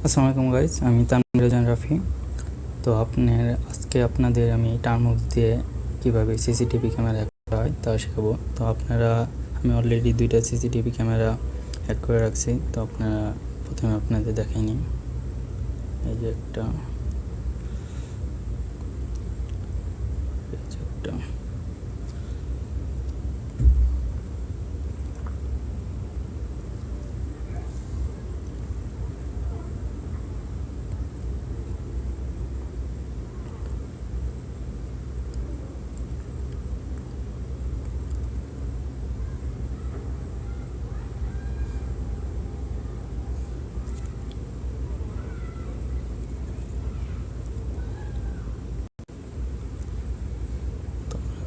আসসালামু আলাইকুম গাইস, আমি তানভীর রাফি। তো আজকে আপনাদের আমি টার্মক্স দিয়ে কীভাবে সিসিটিভি ক্যামেরা হ্যাক করা হয় তা শেখাবো। তো আমি অলরেডি 2টা সিসিটিভি ক্যামেরা হ্যাক করে রাখছি। তো প্রথমে আপনাদের দেখাই নিই। এই যে একটা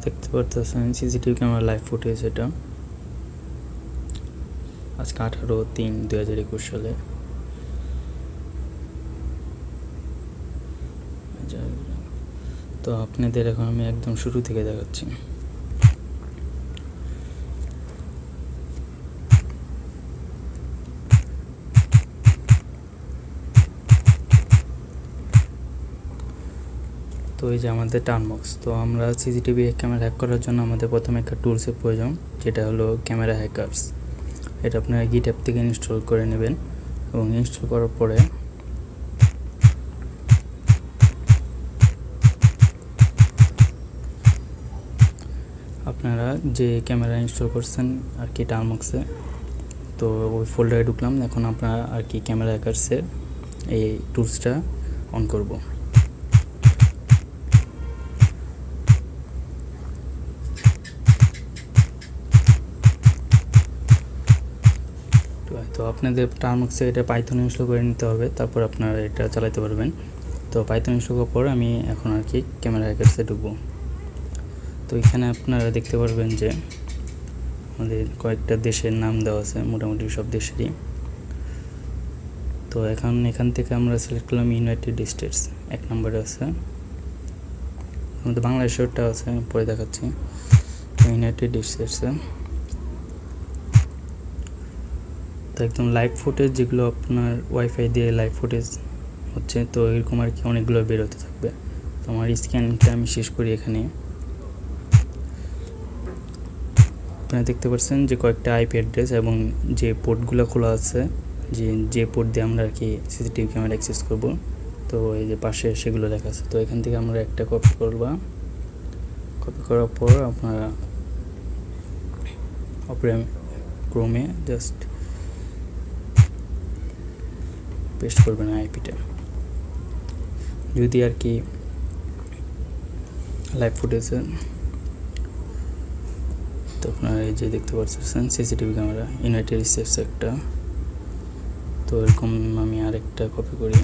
দেখতে পারতেছেন সিসিটিভি ক্যামেরা লাইভ ফুটেজ। এটা আজকে 18/3/2021 সালে। তো আপনাদের এখন আমি একদম শুরু থেকে দেখাচ্ছি। তো এই যে আমাদের টার্মক্স। তো আমরা সিসিটিভি ক্যামেরা হ্যাক করার জন্য আমাদের প্রথমে একটা টুলসের প্রয়োজন, যেটা হলো ক্যামেরা হ্যাকার্স। এটা আপনারা গিটহাব থেকে ইনস্টল করে নেবেন এবং ইনস্টল করার পরে আপনারা যে ক্যামেরা ইনস্টল করছেন আর কি টার্মক্সে, তো ওই ফোল্ডারে ঢুকলাম। এখন আপনারা আর কি ক্যামেরা হ্যাকার্সের এই টুলসটা অন করব। তো আপনাদের টার্মক্সে এটা পাইথন ইনস্টল করে নিতে হবে, তারপর আপনারা এটা চালাতে পারবেন। তো পাইথন ইনস্টল করার পর আমি এখন আর কি ক্যামেরা হ্যাকার্সে ঢুকবো। তো এখানে আপনারা দেখতে পারবেন যে আমাদের কয়েকটা দেশের নাম দেওয়া আছে, মোটামুটি সব দেশেরই। তো এখান থেকে আমরা সিলেক্ট করলাম ইউনাইটেড স্টেটস, 1 নম্বরে আছে। আমাদের বাংলাদেশেরটা আছে, পরে দেখাচ্ছি। ইউনাইটেড স্টেটসে তো একদম লাইভ ফুটেজ, যেগুলো আপনার ওয়াইফাই দিয়ে লাইভ ফুটেজ হচ্ছে, তো এরকম আর কি অনেকগুলো বের হতে থাকবে। তো আমার স্ক্যানটা আমি শেষ করি। এখানে আপনারা দেখতে পাচ্ছেন যে কয়েকটা আইপি অ্যাড্রেস এবং যে পোর্টগুলো খোলা আছে, যে পোর্ট দিয়ে আমরা আর কি সিসিটিভি ক্যামেরা অ্যাক্সেস করব। তো এই যে পাশে সেগুলো লেখা আছে। তো এখান থেকে আমরা একটা কপি করার পর আপনারা ক্রোমে জাস্ট পেস্ট করবেন আইপিটা, যদি আর কি লাইভ ফুটেজে। তো আপনারা এই যে দেখতে পাচ্ছেন সিসিটিভি ক্যামেরা ইউনাইটেড স্টেটস একটা। তো এরকম আমি আরেকটা কপি করি।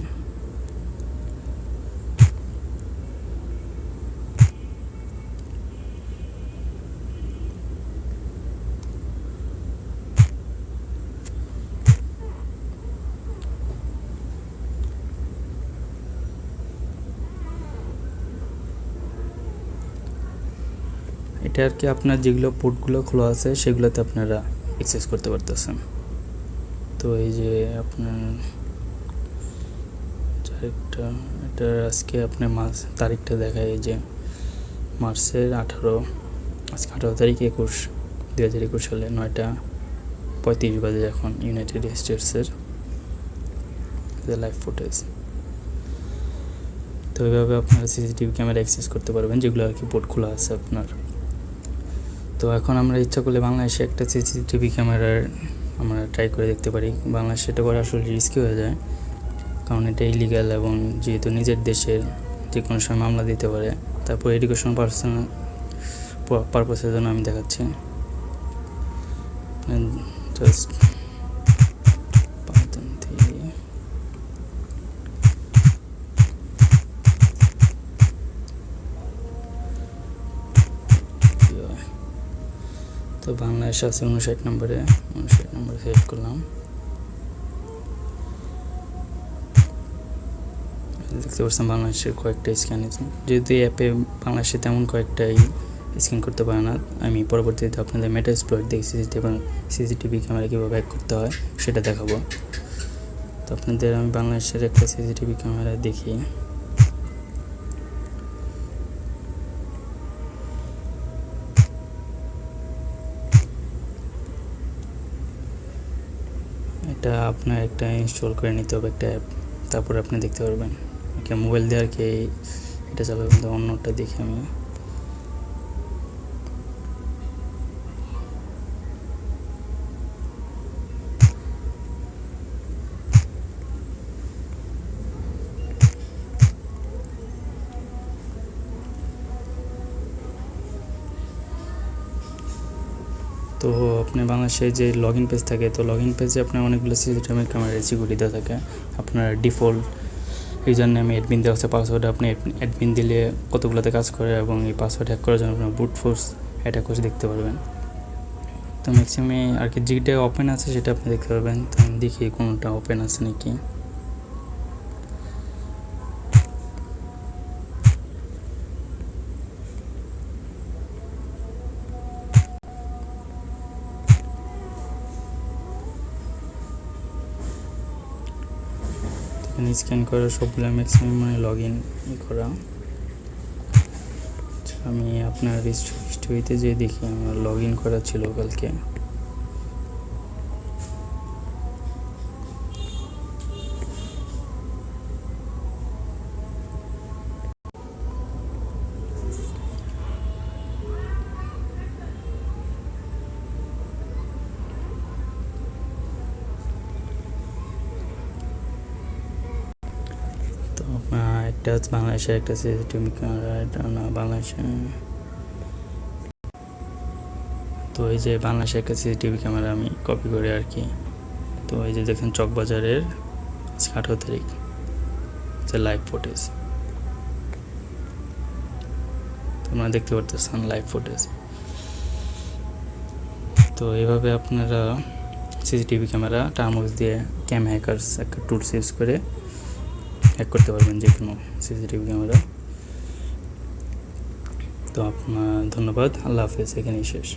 এটা আর কি আপনার যেগুলো পোর্টগুলো খোলা আছে সেগুলোতে আপনারা অ্যাক্সেস করতে পারতেছেন। তো এই যে আপনার এটা আজকে আপনার তারিখটা দেখায়, এই যে মার্চের 18, আজকে 18 তারিখ 2021 সালে 9:35 বাজে এখন ইউনাইটেড স্টেটসের লাইভ ফুটেজ। তো এইভাবে আপনারা সিসিটিভি ক্যামেরা অ্যাক্সেস করতে পারবেন যেগুলো আর কি পোর্ট খোলা আছে আপনার। তো এখন আমরা ইচ্ছা করলে বাংলাদেশে একটা সিসিটিভি ক্যামেরার আমরা ট্রাই করে দেখতে পারি। বাংলাদেশে এটা করা আসলে রিস্কি হয়ে যায়, কারণ এটা ইলিগাল এবং যেহেতু নিজের দেশের যে কোনো সময় মামলা দিতে পারে। তারপর এডুকেশন পারপাসের জন্য আমি দেখাচ্ছি। জাস্ট তো বাংলাদেশ আছে 59 নম্বরে সেট করলাম। দেখতে পাচ্ছেন বাংলাদেশের কয়েকটা স্ক্যান, যেহেতু অ্যাপে বাংলাদেশে তেমন কয়েকটাই স্ক্যান করতে পারে না। আমি পরবর্তীতে আপনাদের মেটাএক্সপ্লয়েট দিয়ে সিসিটিভি ক্যামেরা কীভাবে হ্যাক করতে হয় সেটা দেখাবো। তো আপনাদের আমি বাংলাদেশের একটা সিসিটিভি ক্যামেরা দেখি। এটা আপনার একটা ইনস্টল করে নিতে হবে একটা অ্যাপ, তারপরে আপনি দেখতে পারবেন। ওকে, মোবাইল দিয়ে আর কি এটা চালাবেন। তো অন্যটা দেখি আমি। তো আপনি বাংলাদেশে যে লগ ইন পেজ থাকে, তো লগ ইন পেজে আপনার অনেকগুলো সিসিটিভি ক্যামেরা সিকিউরিটি দেওয়া থাকে। আপনার ডিফল্ট ইউজার নেমে অ্যাডমিন দেওয়া আছে, পাসওয়ার্ড আপনি অ্যাডমিন দিলে কতগুলোতে কাজ করে, এবং এই পাসওয়ার্ড হ্যাক করার জন্য আপনার ব্রুট ফোর্স অ্যাটাক করে দেখতে পারবেন। তো ম্যাক্সিমামে আর কি যেটা ওপেন আছে সেটা আপনি দেখতে পারবেন। তো আমি দেখি কোনটা ওপেন আছে নাকি। স্ক্যান করা সবগুলো ম্যাক্সিমাম মানে লগ ইন করা। আমি আপনার হিস্ট্রিতে যে দেখি আমার লগ ইন করা ছিল কালকে। তো একটা হচ্ছে বাংলাদেশের একটা সিসিটিভি ক্যামেরা, এটা না বাংলাদেশে। তো এই যে বাংলাদেশের একটা সিসিটিভি ক্যামেরা আমি কপি করে আর কি। তো এই যে দেখেন চকবাজারের 18 তারিখ যে লাইভ ফুটেজ, তোমরা দেখতে পারতেছেন লাইভ ফুটেজ। তো এইভাবে আপনারা সিসিটিভি ক্যামেরা টার্মক্স দিয়ে ক্যাম হ্যাকার্স একটা টুলস ইউজ করে হ্যাক করতে পারবেন যে কোনো সিসিটিভি ক্যামেরা। তো আপনার ধন্যবাদ, আল্লাহ হাফেজ, এখানেই শেষ।